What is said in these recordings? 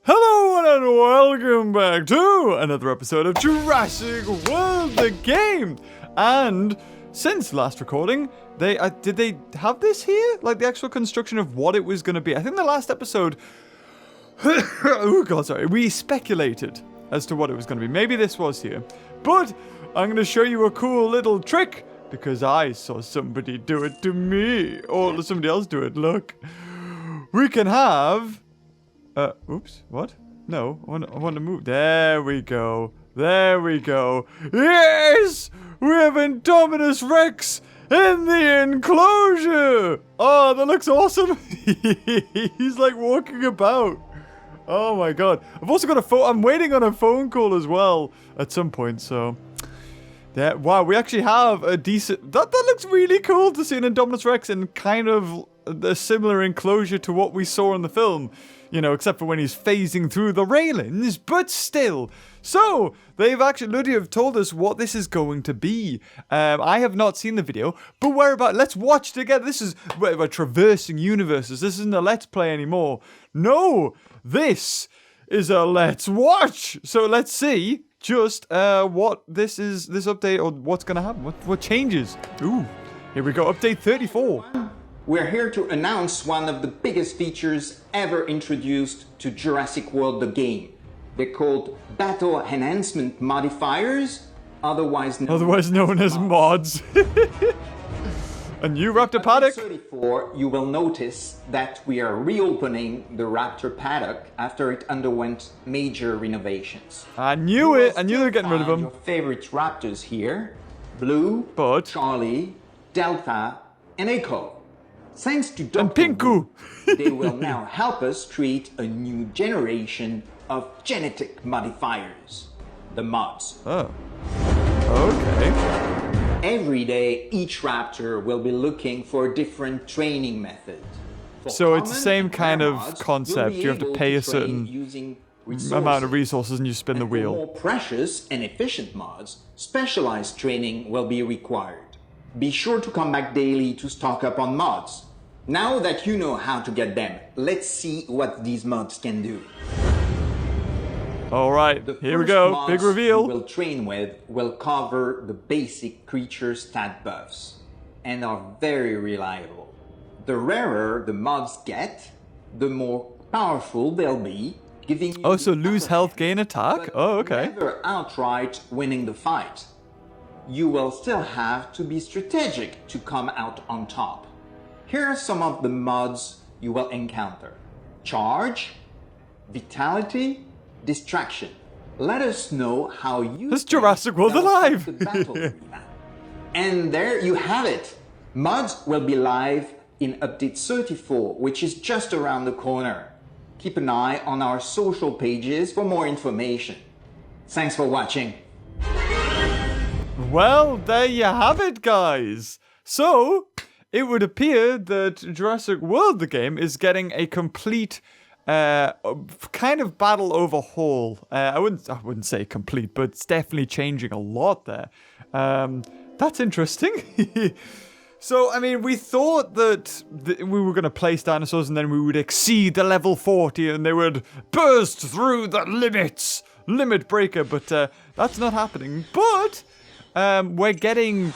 Hello and welcome back to another episode of Jurassic World the game. And since last recording, did they have this here? Like the actual construction of what it was going to be? I think the last episode, oh god, sorry, we speculated as to what it was going to be. Maybe this was here. But I'm going to show you a cool little trick because I saw somebody do it to me. Or somebody else do it. Look. We can have... oops, what? No, I want to move. There we go. There we go. Yes! We have Indominus Rex in the enclosure! Oh, that looks awesome. He's like walking about. Oh my god. I've also got a phone. I'm waiting on a phone call as well at some point, so... Yeah, wow, we actually have a decent... That looks really cool to see an Indominus Rex in kind of a similar enclosure to what we saw in the film. You know, except for when he's phasing through the railings, but still. So, they've actually, Ludia have told us what this is going to be. I have not seen the video, but let's watch together. This is, we're traversing universes. This isn't a let's play anymore. No, this is a let's watch. So let's see just what this update, or what's going to happen, what changes. Ooh, here we go, update 34. We're here to announce one of the biggest features ever introduced to Jurassic World the game. They're called Battle Enhancement Modifiers, otherwise known as mods. A new raptor paddock. 34, you will notice that we are reopening the raptor paddock after it underwent major renovations. I knew it. I knew they were getting rid of them. Your favorite raptors here: Blue, Charlie, Delta, and Echo. Thanks to Dr. And Pinku. They will now help us create a new generation of genetic modifiers, the mods. Oh. Okay. Every day, each raptor will be looking for a different training method. So it's the same kind of concept. You have to pay a certain amount of resources and you spin the wheel. For more precious and efficient mods, specialized training will be required. Be sure to come back daily to stock up on mods. Now that you know how to get them, let's see what these mods can do. Alright, here we go, big reveal. The first mods we'll train with will cover the basic creature stat buffs and are very reliable. The rarer the mods get, the more powerful they'll be, giving you... Oh, so lose health, gain attack? Oh, okay. Never outright winning the fight. You will still have to be strategic to come out on top. Here are some of the mods you will encounter: Charge, Vitality, Distraction. Let us know how you... This Jurassic World Alive! The battle arena. And there you have it. Mods will be live in update 34, which is just around the corner. Keep an eye on our social pages for more information. Thanks for watching. Well, there you have it, guys. So, it would appear that Jurassic World the game is getting a complete kind of battle overhaul. I wouldn't say complete, but it's definitely changing a lot there. That's interesting. So, I mean, we thought that we were going to place dinosaurs and then we would exceed the level 40 and they would burst through the limit breaker, but that's not happening. But we're getting...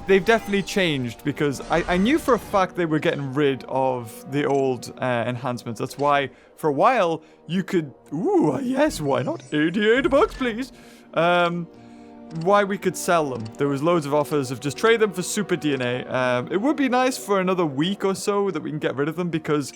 They've definitely changed because I knew for a fact they were getting rid of the old enhancements. That's why for a while you could... Ooh, yes, why not? 88 bucks, please. Why we could sell them. There was loads of offers of just trade them for super DNA. It would be nice for another week or so that we can get rid of them because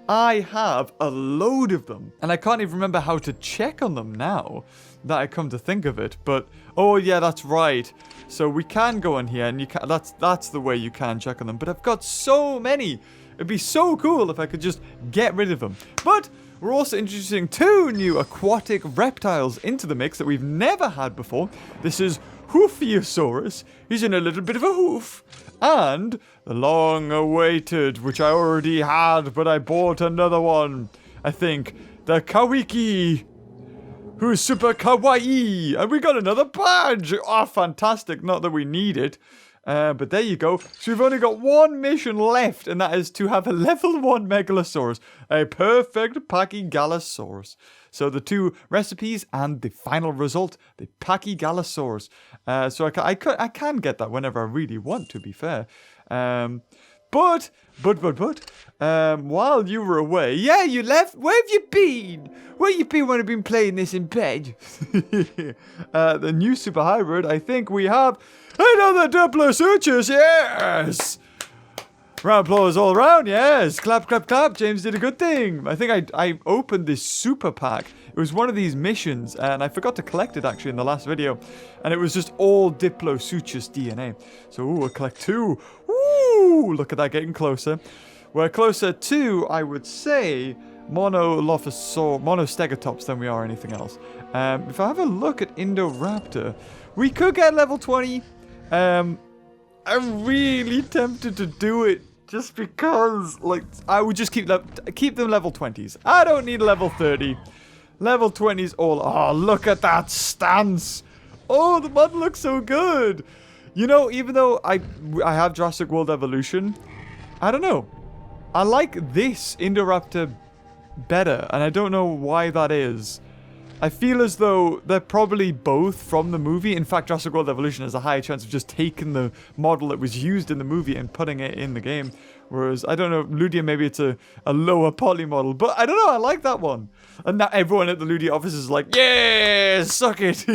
I have a load of them. And I can't even remember how to check on them now that I come to think of it. But, oh yeah, that's right. So we can go in here and you can, that's the way you can check on them. But I've got so many. It'd be so cool if I could just get rid of them. But we're also introducing 2 new aquatic reptiles into the mix that we've never had before. This is Hoofiosaurus. He's in a little bit of a hoof. And the long-awaited, which I already had, but I bought another one. I think the Kawiki, who's super kawaii. And we got another badge. Oh, fantastic. Not that we need it. But there you go. So we've only got one mission left, and that is to have a level 1 Megalosaurus. A perfect Pachygalosaurus. So the 2 recipes and the final result, the Pachygalosaurus. So I can get that whenever I really want, to be fair. But, while you were away, yeah, you left. Where have you been? Where you been when I've been playing this in bed? The new super hybrid, I think we have another Diplosuchus, yes! Round applause all around, yes. Clap, clap, clap. James did a good thing. I think I opened this super pack. It was one of these missions, and I forgot to collect it actually in the last video. And it was just all Diplosuchus DNA. So, we'll collect 2. Ooh, look at that getting closer. We're closer to, I would say, Monostegatops than we are anything else. If I have a look at Indoraptor, we could get level 20. I'm really tempted to do it just because, like, I would just keep them level 20s. I don't need level 30. Level 20s all. Oh, look at that stance. Oh, the mod looks so good. You know, even though I have Jurassic World Evolution, I don't know. I like this Indoraptor better, and I don't know why that is. I feel as though they're probably both from the movie. In fact, Jurassic World Evolution has a higher chance of just taking the model that was used in the movie and putting it in the game. Whereas, I don't know, Ludia, maybe it's a lower poly model. But I don't know, I like that one. And now everyone at the Ludia office is like, yeah, suck it.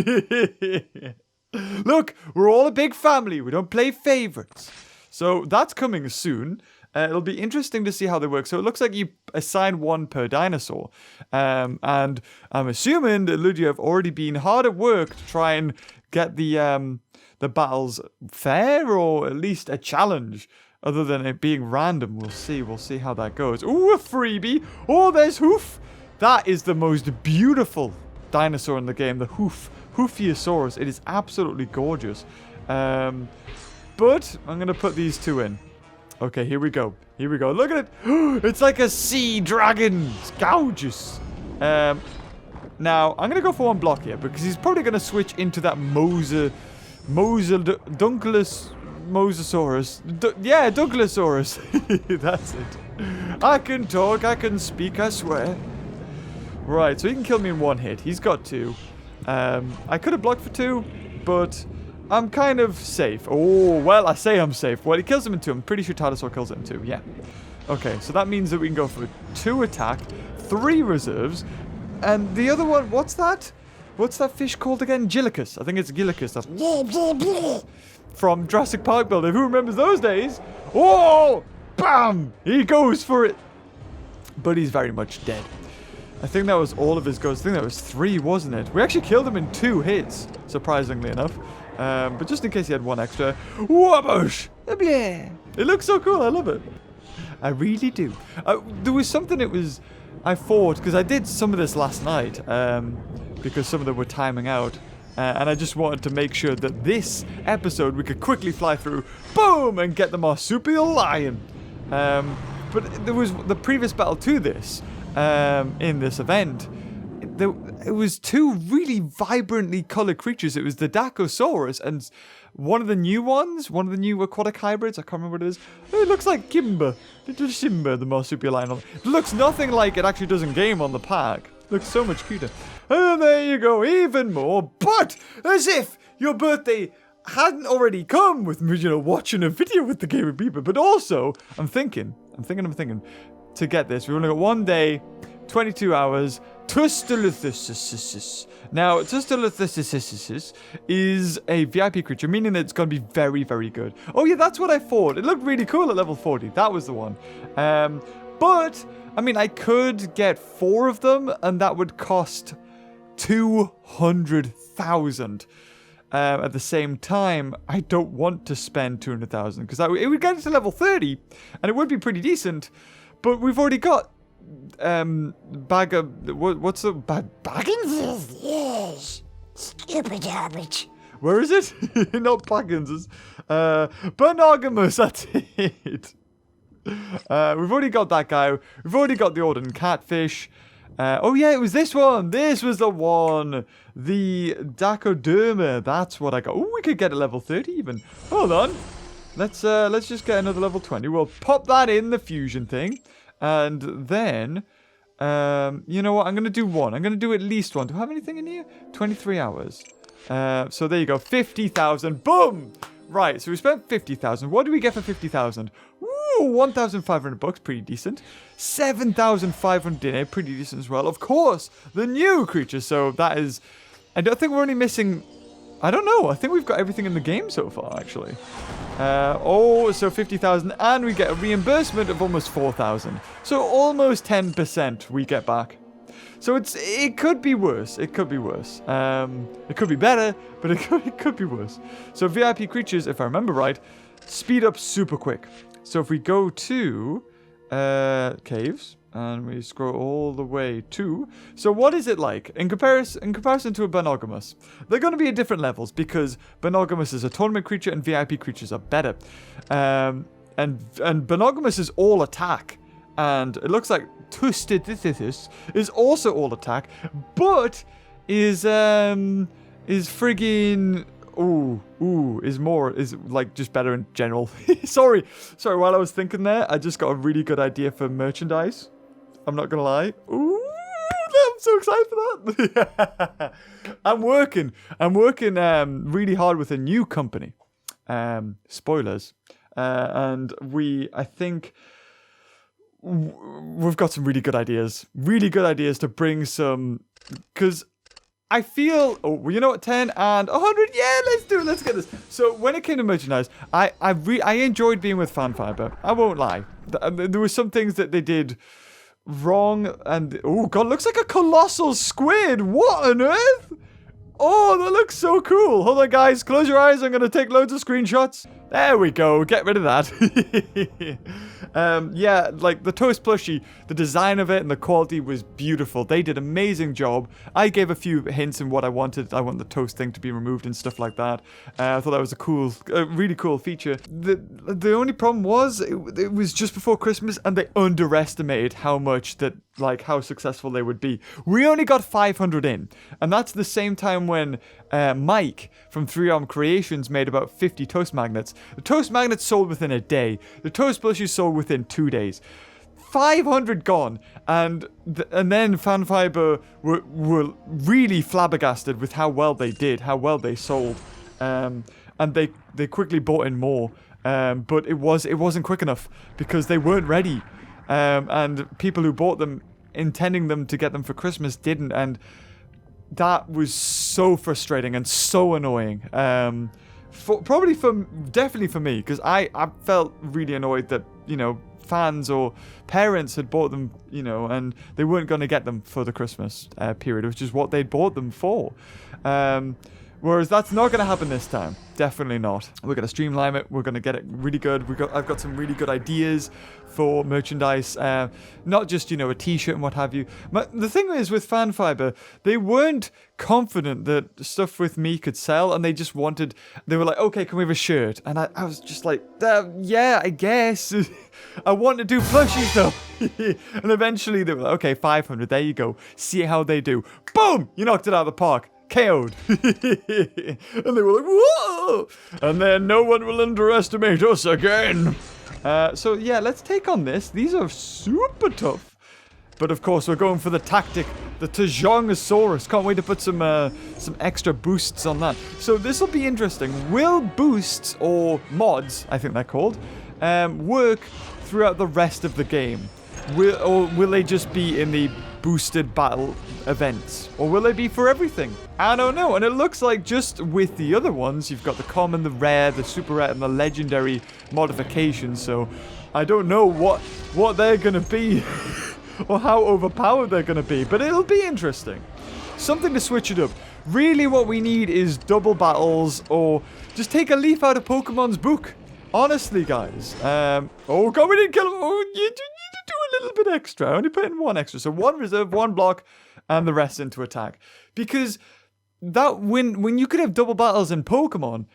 Look, we're all a big family. We don't play favorites. So that's coming soon. It'll be interesting to see how they work. So it looks like you assign 1 per dinosaur. And I'm assuming that Ludia have already been hard at work to try and get the battles fair, or at least a challenge. Other than it being random, we'll see. We'll see how that goes. Ooh, a freebie. Oh, there's Hoof. That is the most beautiful dinosaur in the game. The Hoofiosaurus. It is absolutely gorgeous. But I'm going to put these 2 in. Okay, here we go. Here we go. Look at it. It's like a sea dragon. It's gorgeous. Now, I'm going to go for 1 block here because he's probably going to switch into that Mosasaurus. Yeah, Douglasaurus. That's it. I can talk. I can speak. I swear. Right, so he can kill me in 1 hit. He's got 2. I could have blocked for 2, but I'm kind of safe. Oh, well, I say I'm safe. Well, he kills him in 2. I'm pretty sure Tardosaur kills it in 2. Yeah. Okay, so that means that we can go for 2 attack, 3 reserves, and the other one, what's that? What's that fish called again? Gillicus. I think it's Gillicus. That's from Jurassic Park Builder. Who remembers those days? Oh, bam! He goes for it. But he's very much dead. I think that was all of his goes. I think that was 3, wasn't it? We actually killed him in 2 hits, surprisingly enough. But just in case he had 1 extra. Whoosh! It looks so cool. I love it. I really do. There was something I thought, because I did some of this last night, because some of them were timing out. And I just wanted to make sure that this episode we could quickly fly through, boom, and get the marsupial lion. But there was the previous battle to this, in this event. It was 2 really vibrantly colored creatures. It was the Dacosaurus and one of the new ones, one of the new aquatic hybrids. I can't remember what it is. It looks like Kimber. Little Simba, the marsupial lion. It looks nothing like it actually does in game on the pack. It looks so much cuter. And there you go, even more. But as if your birthday hadn't already come with me, watching a video with TheGamingBeaver. But also, I'm thinking, to get this, we've only got 1 day, 22 hours, Tustalithus. Now, Tustalithus is a VIP creature, meaning that it's going to be very, very good. Oh yeah, that's what I thought. It looked really cool at level 40. That was the one. But, I mean, I could get 4 of them, and that would cost 200,000. At the same time, I don't want to spend 200,000, because it would get it to level 30, and it would be pretty decent. But we've already got what's the Baggins? Yes. Stupid habit. Where is it? Not Baggins. It's Bonogamus. That's it. We've already got that guy. We've already got the Orden catfish. Oh yeah, it was this one. This was the one. The Dacoderma. That's what I got. Oh, we could get a level 30 even. Hold on. let's just get another level 20. We'll pop that in the fusion thing. And then, you know what? I'm going to do one. I'm going to do at least one. Do I have anything in here? 23 hours. So there you go. 50,000. Boom! Right, so we spent 50,000. What do we get for 50,000? Ooh, 1,500 bucks. Pretty decent. 7,500 dinner. Pretty decent as well. Of course, the new creature. So that is... I don't think we're only missing... I don't know. I think we've got everything in the game so far, actually. So 50,000. And we get a reimbursement of almost 4,000. So almost 10% we get back. So it could be worse. It could be worse. It could be better, but it could be worse. So VIP creatures, if I remember right, speed up super quick. So if we go to caves and we scroll all the way to... So what is it like in comparison to a Bonogamous? They're going to be at different levels because Bonogamous is a tournament creature and VIP creatures are better. And Bonogamous is all attack. And it looks like Tustidithithis is also all attack, but is friggin' is like just better in general. Sorry, while I was thinking there, I just got a really good idea for merchandise. I'm not gonna lie. Ooh, I'm so excited for that. I'm working really hard with a new company. Spoilers. And I think we've got some really good ideas to bring some, because I feel, you know what, 10 and 100, yeah, let's do it, let's get this. So when it came to merchandise, I enjoyed being with Fanfiber, I won't lie. There were some things that they did wrong, and, oh god, looks like a colossal squid, what on earth? Oh, that looks so cool. Hold on, guys. Close your eyes. I'm going to take loads of screenshots. There we go. Get rid of that. Yeah, like the toast plushie, the design of it and the quality was beautiful. They did an amazing job. I gave a few hints in what I wanted. I want the toast thing to be removed and stuff like that. I thought that was a really cool feature. The only problem was it was just before Christmas and they underestimated how successful they would be. We only got 500 in, and that's the same time when Mike from 3Arm Creations made about 50 toast magnets. The toast magnets sold within a day. The toast plushies sold within 2 days. 500 gone, and then Fanfiber were really flabbergasted with how well they did, how well they sold, and they quickly bought in more, but it wasn't quick enough because they weren't ready, and people who bought them intending them to get them for Christmas didn't, and that was so frustrating and so annoying. Definitely for me, because I felt really annoyed that, fans or parents had bought them, and they weren't going to get them for the Christmas period, which is what they'd bought them for. Whereas that's not going to happen this time. Definitely not. We're going to streamline it. We're going to get it really good. I've got some really good ideas for merchandise. Not just, a t-shirt and what have you. But the thing is with Fanfiber, they weren't confident that stuff with me could sell. And they were like, okay, can we have a shirt? And I was just like, yeah, I guess. I want to do plushies though. And eventually they were like, okay, 500. There you go. See how they do. Boom! You knocked it out of the park. KO'd. And they were like, whoa! And then no one will underestimate us again. So yeah, let's take on this. These are super tough. But of course, we're going for the tactic, the Tajongosaurus. Can't wait to put some extra boosts on that. So this will be interesting. Will boosts, or mods, I think they're called, work throughout the rest of the game? Or will they just be in the boosted battle events? Or will they be for everything? I don't know. And it looks like just with the other ones, you've got the common, the rare, the super rare, and the legendary modifications. So I don't know what they're going to be or how overpowered they're going to be. But it'll be interesting. Something to switch it up. Really what we need is double battles, or just take a leaf out of Pokemon's book. Honestly, guys. Oh, God, we didn't kill him. Oh, you need to do a little bit extra. I only put in one extra. So one reserve, one block, and the rest into attack. Because that when you could have double battles in Pokemon,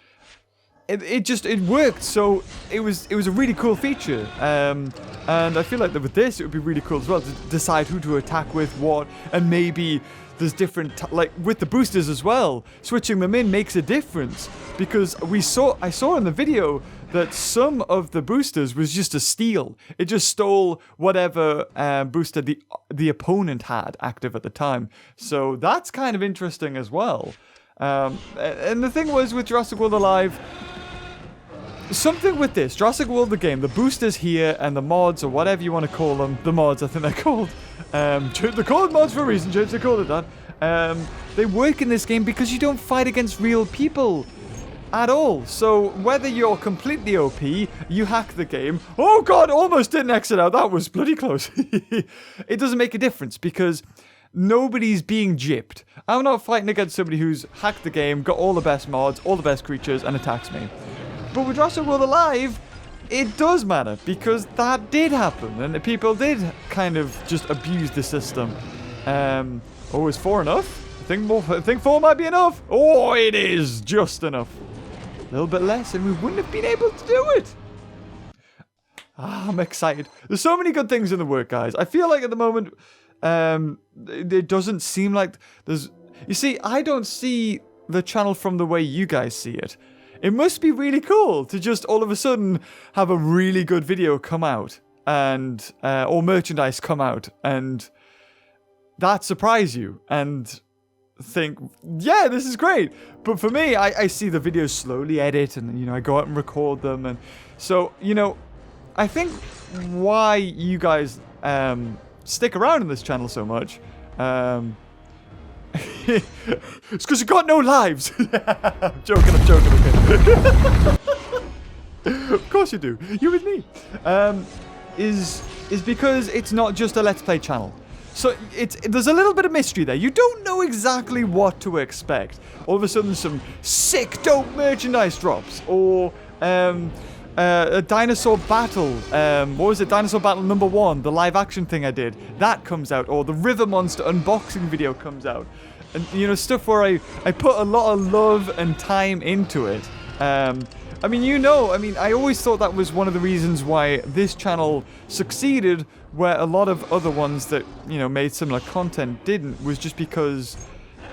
it worked. So it was a really cool feature. And I feel like that with this, it would be really cool as well to decide who to attack with what, and maybe there's different, like with the boosters as well, switching them in makes a difference, because I saw in the video that some of the boosters was just a steal. It just stole whatever booster the opponent had active at the time. So that's kind of interesting as well. And the thing was with Jurassic World Alive, something with this, Jurassic World the game, the boosters here and the mods, or whatever you want to call them, the mods I think they're called, they're called mods for a reason, James, they call it that. They work in this game because you don't fight against real people at all. So whether you're completely OP, you hack the game. Oh god, almost didn't exit out. That was bloody close. It doesn't make a difference because nobody's being gypped. I'm not fighting against somebody who's hacked the game, got all the best mods, all the best creatures, and attacks me. But with Jurassic World Alive, it does matter because that did happen and people did kind of just abuse the system. Oh, is 4 enough? I think 4 might be enough. Oh, it is just enough. A little bit less and we wouldn't have been able to do it. I'm excited. There's so many good things in the work, guys. I feel like at the moment, it doesn't seem like there's... You see, I don't see the channel from the way you guys see it. It must be really cool to just all of a sudden have a really good video come out and or merchandise come out and that surprise you and think, yeah, this is great. But for me, I see the videos slowly edit and, you know, I go out and record them. And so, you know, I think why you guys stick around in this channel so much, it's because you got no lives. I'm joking, okay. Of course you do. You and me. Is because it's not just a Let's Play channel. So there's a little bit of mystery there. You don't know exactly what to expect. All of a sudden some sick, dope merchandise drops. Or a dinosaur battle. What was it? Dinosaur battle number 1. The live action thing I did. That comes out. Or the River Monster unboxing video comes out. And, you know, stuff where I put a lot of love and time into it. I mean, you know, I always thought that was one of the reasons why this channel succeeded, where a lot of other ones that, you know, made similar content didn't, was just because,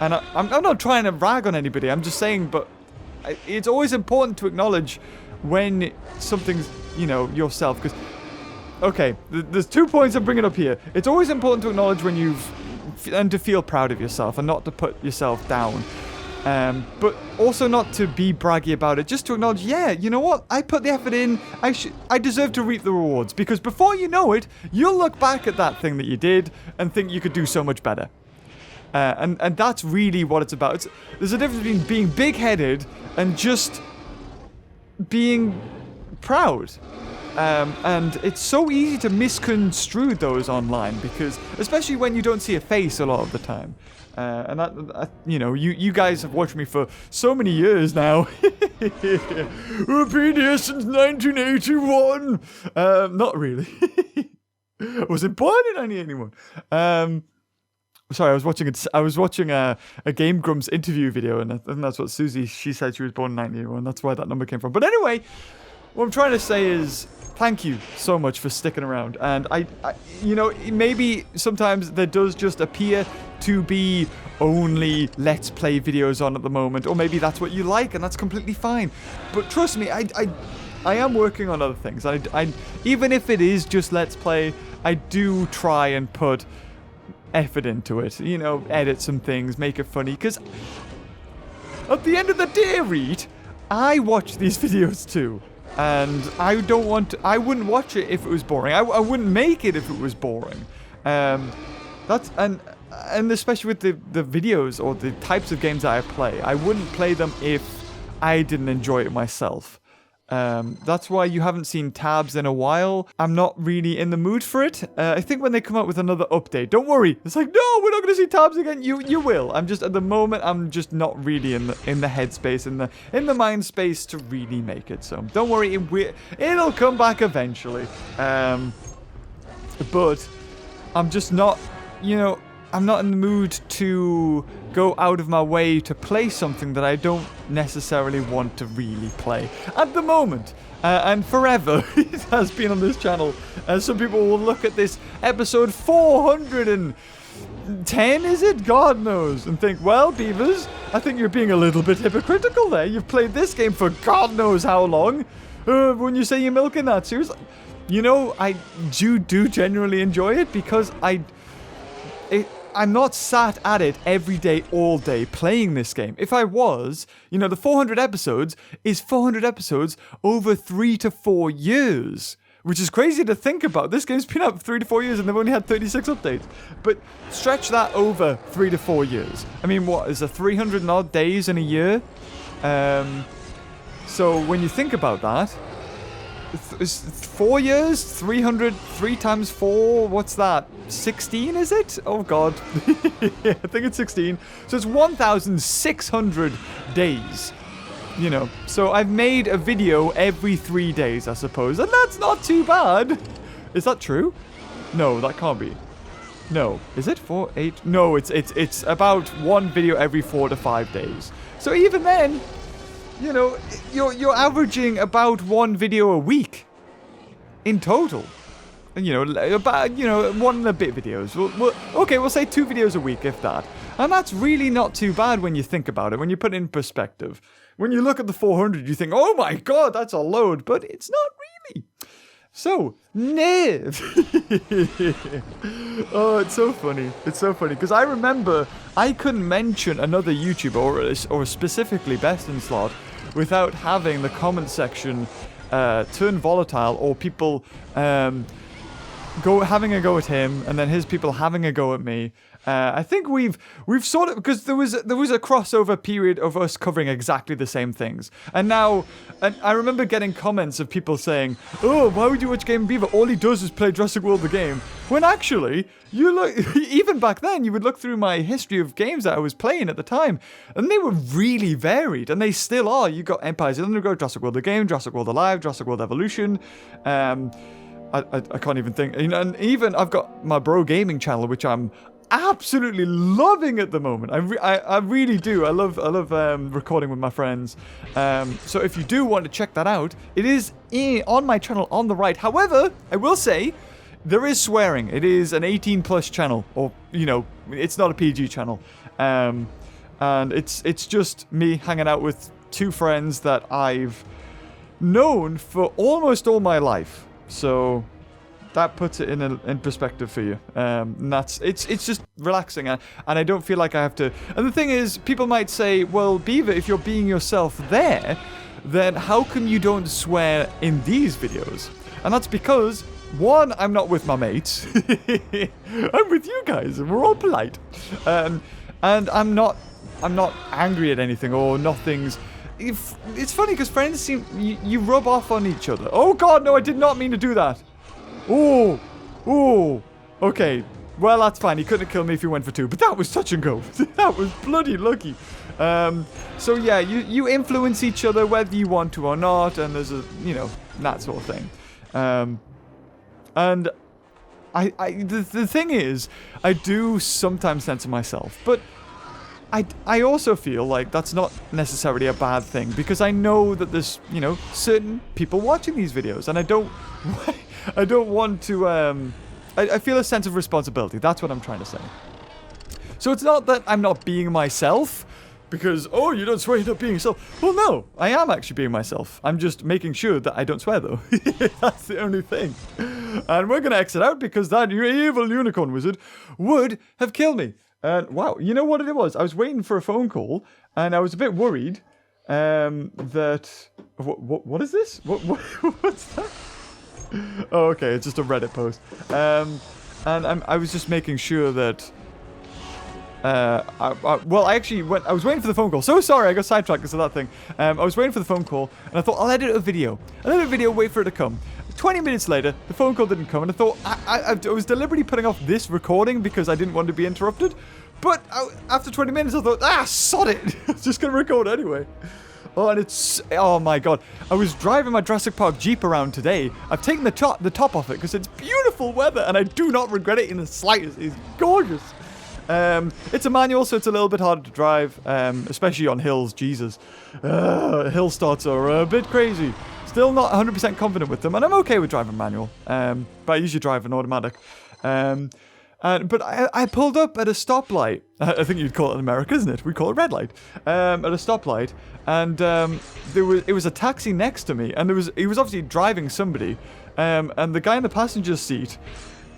and I'm not trying to rag on anybody, I'm just saying, but it's always important to acknowledge when something's, you know, yourself, because, okay, there's 2 points I'm bringing up here. It's always important to acknowledge when and to feel proud of yourself, and not to put yourself down. But also not to be braggy about it, just to acknowledge, yeah, you know what, I put the effort in, I deserve to reap the rewards, because before you know it, you'll look back at that thing that you did and think you could do so much better. And that's really what it's about. There's a difference between being big-headed and just being proud. And it's so easy to misconstrue those online, because, especially when you don't see a face a lot of the time. And that, you know, you guys have watched me for so many years now. I've been here since 1981. Not really. I wasn't born in 1981. Sorry, I was watching a Game Grumps interview video, and I think that's what Susie, she said she was born in 1981. That's where that number came from. But anyway, what I'm trying to say is, thank you so much for sticking around. And I you know, maybe sometimes there does just appear to be only Let's Play videos on at the moment, or maybe that's what you like, and that's completely fine. But trust me, I am working on other things. I even if it is just Let's Play, I do try and put effort into it. You know, edit some things, make it funny, because at the end of the day, Reed, I watch these videos too. And I wouldn't watch it if it was boring. I wouldn't make it if it was boring. And especially with the videos or the types of games that I play, I wouldn't play them if I didn't enjoy it myself. That's why you haven't seen tabs in a while. I'm not really in the mood for it. I think when they come out with another update, don't worry. It's like, no, we're not going to see tabs again. You will. I'm just, at the moment, I'm just not really in the headspace, in the mind space to really make it. So don't worry, it'll come back eventually. But I'm just not, you know, I'm not in the mood to go out of my way to play something that I don't necessarily want to really play at the moment. And forever, it has been on this channel. Some people will look at this episode 410, is it? God knows. And think, well, Beavers, I think you're being a little bit hypocritical there. You've played this game for God knows how long. when you say you're milking that, seriously. You know, I do genuinely enjoy it because I'm not sat at it every day, all day, playing this game. If I was, you know, the 400 episodes is 400 episodes over 3 to 4 years. Which is crazy to think about. This game's been out for 3 to 4 years and they've only had 36 updates. But stretch that over 3 to 4 years. I mean, what, is there 300 and odd days in a year? So when you think about that, it's 4 years, 300, 3 times 4, what's that? 16, is it? Oh, God. I think it's 16. So it's 1,600 days. You know, so I've made a video every 3 days, I suppose. And that's not too bad. Is that true? No, that can't be. No. Is it 4, 8? No, it's about 1 video every 4 to 5 days. So even then, you know, you're averaging about 1 video a week in total. And, you know, about, you know, 1 and a bit videos. We'll say 2 videos a week, if that. And that's really not too bad when you think about it, when you put it in perspective. When you look at the 400, you think, oh my God, that's a load. But it's not really. So, Niv. Oh, it's so funny. It's so funny. Because I remember I couldn't mention another YouTuber, or specifically Best in Slot, without having the comment section turn volatile, or people having a go at him, and then his people having a go at me. I think we've sort of, because there was a crossover period of us covering exactly the same things, and now, and I remember getting comments of people saying, "Oh, why would you watch TheGamingBeaver? All he does is play Jurassic World the game." When actually, you look, even back then, you would look through my history of games that I was playing at the time, and they were really varied, and they still are. You got Empires Underground, Jurassic World the game, Jurassic World Alive, Jurassic World Evolution. I can't even think. You know, and even I've got my Bro Gaming channel, which I'm absolutely loving at the moment. I really do. I love recording with my friends. So if you do want to check that out, it is on my channel on the right. However, I will say there is swearing. It is an 18+ channel, or you know, it's not a PG channel. And it's just me hanging out with 2 friends that I've known for almost all my life. So that puts it in perspective for you. And it's just relaxing, and I don't feel like I have to. And the thing is, people might say, well, Beaver, if you're being yourself there, then how come you don't swear in these videos? And that's because, 1, I'm not with my mates. I'm with you guys, and we're all polite. And I'm not angry at anything, or nothing's. It's funny because friends seem you rub off on each other. Oh God, no! I did not mean to do that. Oh, okay. Well, that's fine. He couldn't have killed me if he went for 2, but that was touch and go. That was bloody lucky. So yeah, you influence each other whether you want to or not, and there's that sort of thing. And the thing is, I do sometimes censor myself, but I also feel like that's not necessarily a bad thing, because I know that there's, certain people watching these videos, and I don't want to, I feel a sense of responsibility. That's what I'm trying to say. So it's not that I'm not being myself, because, oh, you don't swear, you're not being yourself. Well, no, I am actually being myself. I'm just making sure that I don't swear, though. That's the only thing. And we're going to exit out, because that evil unicorn wizard would have killed me. And wow, you know what it was? I was waiting for a phone call, and I was a bit worried that... What is this? What's that? Oh, okay, it's just a Reddit post. And I was just making sure that... I was waiting for the phone call. So sorry, I got sidetracked because of that thing. I was waiting for the phone call, and I thought, I'll edit a video. Wait for it to come. 20 minutes later, the phone call didn't come, and I thought, I was deliberately putting off this recording because I didn't want to be interrupted. But after 20 minutes, I thought, sod it. I was just going to record anyway. Oh, and oh my God. I was driving my Jurassic Park Jeep around today. I've taken the top off it because it's beautiful weather, and I do not regret it in the slightest. It's gorgeous. It's a manual, so it's a little bit harder to drive, especially on hills. Jesus. Hill starts are a bit crazy. Still not 100% confident with them, and I'm okay with driving manual, but I usually drive an automatic. But I pulled up at a stoplight. I think you'd call it in America, isn't it? We call it red light. At a stoplight, and it was a taxi next to me, and he was obviously driving somebody, and the guy in the passenger seat,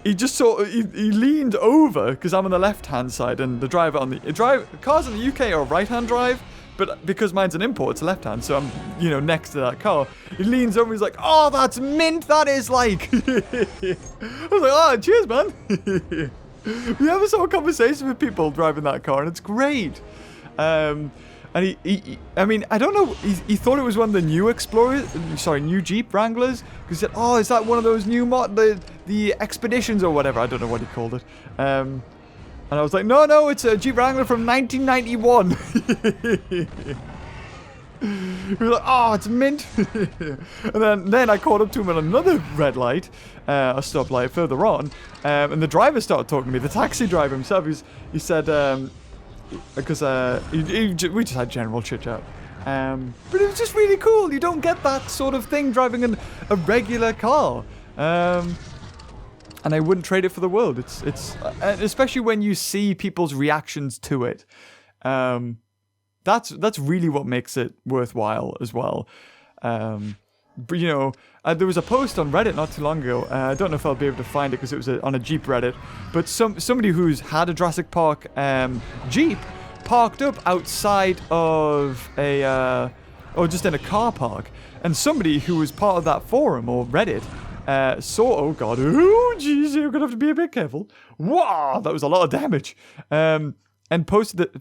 he just he leaned over because I'm on the left-hand side, and the driver on the cars in the UK are right-hand drive. But because mine's an import, it's left-hand, so I'm, next to that car. He leans over, he's like, "Oh, that's mint, that is like." I was like, "Oh, cheers, man." We have a sort of conversation with people driving that car, and it's great. And he I mean, I don't know, he thought it was one of the new new Jeep Wranglers. Because he said, "Oh, is that one of those new the Expeditions or whatever?" I don't know what he called it. And I was like, no, it's a Jeep Wrangler from 1991. He was like, "Oh, it's mint." And then I caught up to him at another red light, a stoplight further on, and the driver started talking to me, the taxi driver himself. He said, because we just had general chit-chat. But it was just really cool. You don't get that sort of thing driving a regular car. And I wouldn't trade it for the world. It's especially when you see people's reactions to it. That's really what makes it worthwhile as well. But there was a post on Reddit not too long ago. I don't know if I'll be able to find it because it was on a Jeep Reddit. But somebody who's had a Jurassic Park Jeep parked up outside of or just in a car park, and somebody who was part of that forum or Reddit. Oh jeez, you're gonna have to be a bit careful. Wow, that was a lot of damage. And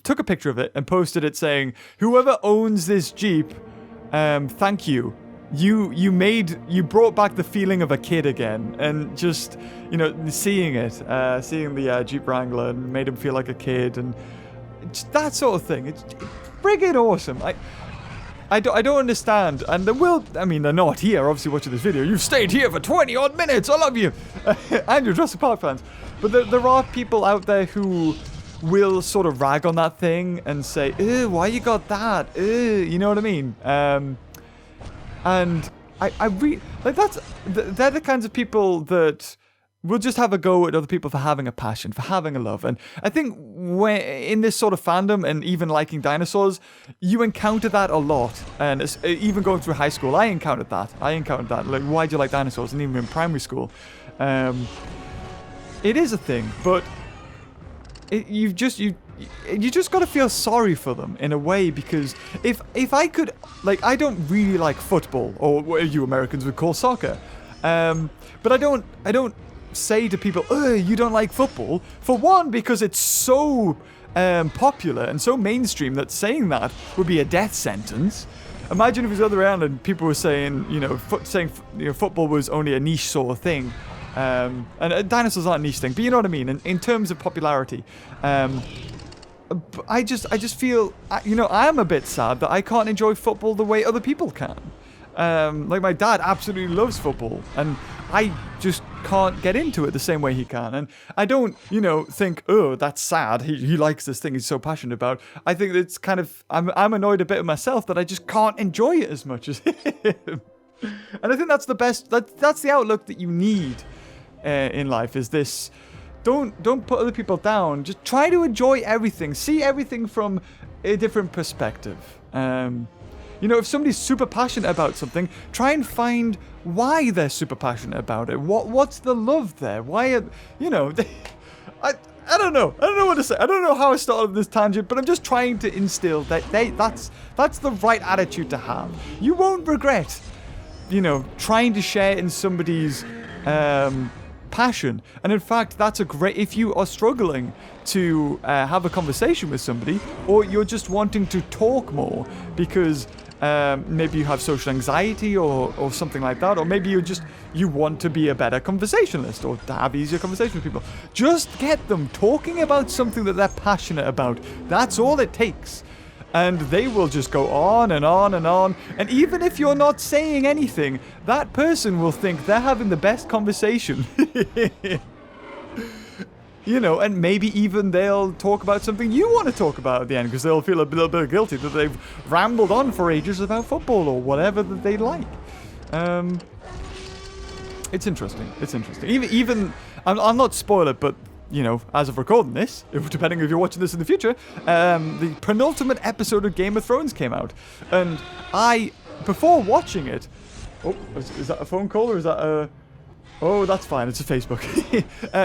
took a picture of it and posted it saying, "Whoever owns this Jeep, thank you. You brought back the feeling of a kid again." And just, seeing the Jeep Wrangler and made him feel like a kid, and that sort of thing. It's friggin' awesome. I don't understand, and they're not here, obviously, watching this video. You've stayed here for 20-odd minutes, I love you! And you're Jurassic Park fans. But there are people out there who will sort of rag on that thing and say, "Ew, why you got that? Ew," you know what I mean? And I really, they're the kinds of people that will just have a go at other people for having a passion, for having a love. And I think when in this sort of fandom and even liking dinosaurs, you encounter that a lot. And even going through high school, I encountered that. Like, why do you like dinosaurs? And even in primary school. It is a thing, but you just got to feel sorry for them in a way, because if I could, like, I don't really like football, or what you Americans would call soccer. But I don't say to people, "Oh, you don't like football." For one, because it's so popular and so mainstream that saying that would be a death sentence. Imagine if it was the other way around and people were saying, football was only a niche sort of thing. And dinosaurs aren't a niche thing, but you know what I mean, in terms of popularity. I just feel, I am a bit sad that I can't enjoy football the way other people can. Like, my dad absolutely loves football, and I just can't get into it the same way he can. And I don't, think, "Oh, that's sad. He likes this thing he's so passionate about." I think it's kind of, I'm annoyed a bit of myself that I just can't enjoy it as much as him. And I think that's the best, that's the outlook that you need in life, is this. Don't put other people down. Just try to enjoy everything. See everything from a different perspective. If somebody's super passionate about something, try and find why they're super passionate about it. What's the love there? Why, I don't know. I don't know what to say. I don't know how I started this tangent, but I'm just trying to instill that's the right attitude to have. You won't regret, trying to share in somebody's passion. And in fact, that's if you are struggling to have a conversation with somebody, or you're just wanting to talk more because maybe you have social anxiety or something like that, or maybe you want to be a better conversationalist or to have easier conversations with people, just get them talking about something that they're passionate about. That's all it takes. And they will just go on and on and on. And even if you're not saying anything, that person will think they're having the best conversation. And maybe even they'll talk about something you want to talk about at the end, because they'll feel a little bit guilty that they've rambled on for ages about football or whatever that they like. It's interesting. Even I'll not spoil it, but as of recording this, depending if you're watching this in the future, the penultimate episode of Game of Thrones came out. And before watching it... Oh, is that a phone call or is that a... Oh, that's fine. It's a Facebook.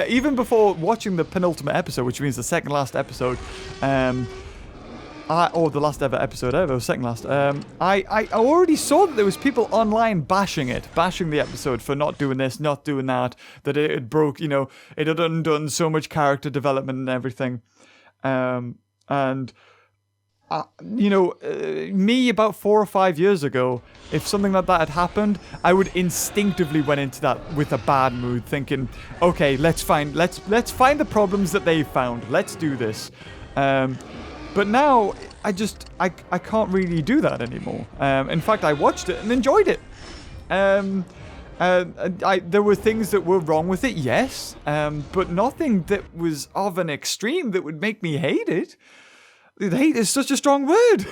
Even before watching the penultimate episode, which means the second last episode, the last ever episode ever, second last. I already saw that there was people online bashing the episode for not doing this, not doing that, that it broke, it had undone so much character development and everything. Me about 4 or 5 years ago, if something like that had happened, I would instinctively went into that with a bad mood, thinking, okay, let's find the problems that they found. Let's do this. But now I can't really do that anymore. In fact, I watched it and enjoyed it. There were things that were wrong with it, yes, but nothing that was of an extreme that would make me hate it. Hate is such a strong word.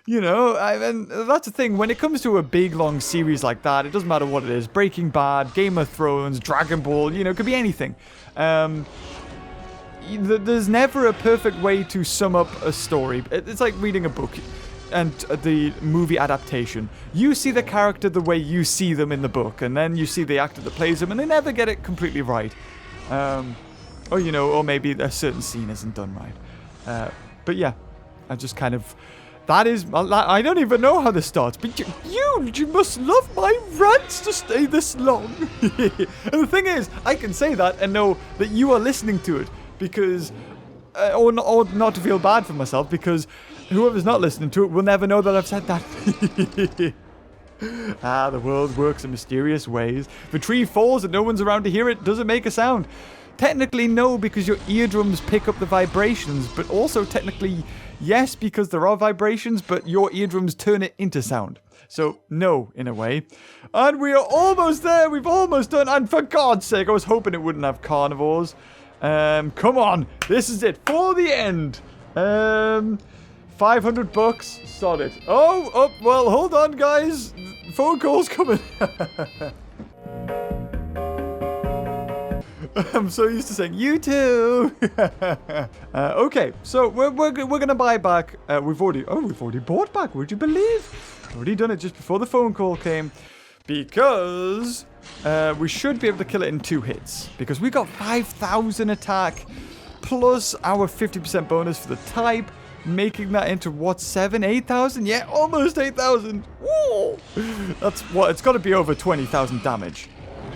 And that's the thing. When it comes to a big, long series like that, it doesn't matter what it is. Breaking Bad, Game of Thrones, Dragon Ball, it could be anything. There's never a perfect way to sum up a story. It's like reading a book and the movie adaptation. You see the character the way you see them in the book, and then you see the actor that plays them, and they never get it completely right. Or maybe a certain scene isn't done right. But yeah, I just kind of... I don't even know how this starts, but you must love my rants to stay this long. And the thing is, I can say that and know that you are listening to it, because... or not to feel bad for myself, because whoever's not listening to it will never know that I've said that. The world works in mysterious ways. If a tree falls and no one's around to hear it, does it make a sound? Technically, no, because your eardrums pick up the vibrations, but also technically, yes, because there are vibrations, but your eardrums turn it into sound. So, no, in a way. And we are almost there. We've almost done. And for God's sake, I was hoping it wouldn't have carnivores. Come on. This is it for the end. $500, solid. Oh, well, hold on, guys. Phone call's coming. I'm so used to saying, you too. Okay, so we're gonna buy back. We've already bought back. Would you believe? Already done it just before the phone call came, because we should be able to kill it in 2 hits, because we got 5,000 attack plus our 50% bonus for the type, making that into what, 8,000? Yeah, almost 8,000. Whoa, that's what it's got to be, over 20,000 damage.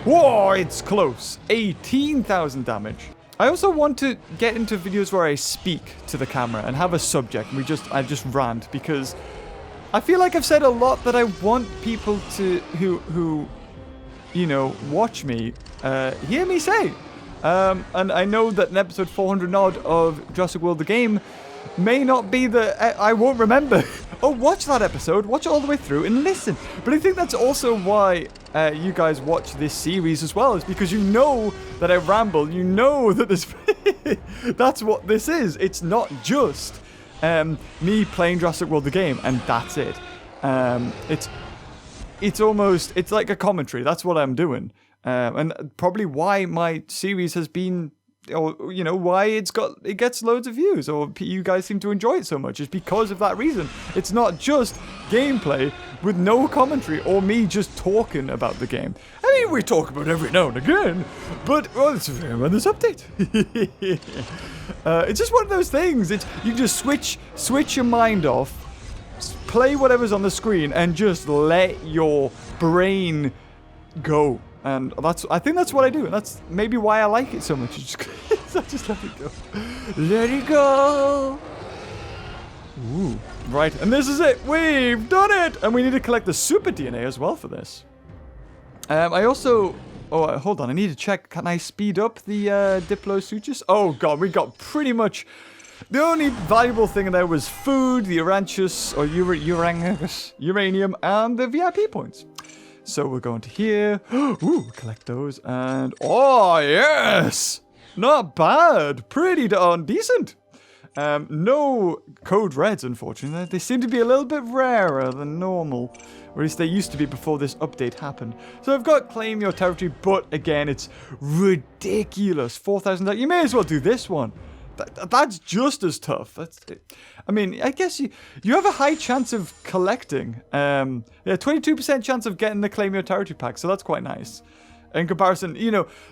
Whoa, it's close. 18,000 damage. I also want to get into videos where I speak to the camera and have a subject. I just rant, because I feel like I've said a lot that I want people to who watch me hear me say. And I know that in episode 400 odd of Jurassic World the game may not be I won't remember. Oh, watch that episode. Watch it all the way through and listen. But I think that's also why you guys watch this series as well, is because you know that I ramble. You know that this... that's what this is. It's not just me playing Jurassic World the game and that's it. It's almost... It's like a commentary. That's what I'm doing. And probably why my series has been... or why it gets loads of views, or you guys seem to enjoy it so much, is because of that reason. It's not just gameplay with no commentary or me just talking about the game. I mean, we talk about it every now and again, but it's when there's update. It's just one of those things. You can just switch your mind off, play whatever's on the screen, and just let your brain go. And I think that's what I do, and that's maybe why I like it so much. I just let it go. Let it go! Ooh, right, and this is it! We've done it! And we need to collect the super DNA as well for this. I also... Oh, hold on, I need to check. Can I speed up the Diplosutchus? Oh god, we got pretty much... The only valuable thing in there was food, the Uranchus, or uranium, and the VIP points. So we're going to here. Ooh, collect those. And oh, yes! Not bad. Pretty darn decent. No code reds, unfortunately. They seem to be a little bit rarer than normal. Or at least they used to be before this update happened. So I've got Claim Your Territory, but again, it's ridiculous. 4,000. You may as well do this one. That's just as tough. I mean, I guess you have a high chance of collecting. Yeah, 22% chance of getting the Claim Your Territory pack, so that's quite nice. In comparison,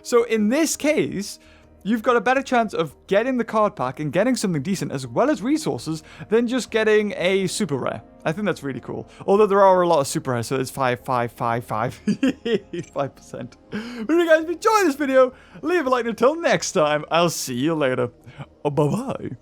so in this case, you've got a better chance of getting the card pack and getting something decent as well as resources than just getting a super rare. I think that's really cool. Although there are a lot of super rares, so it's 5%. But if you guys enjoyed this video, leave a like until next time. I'll see you later. Bye-bye.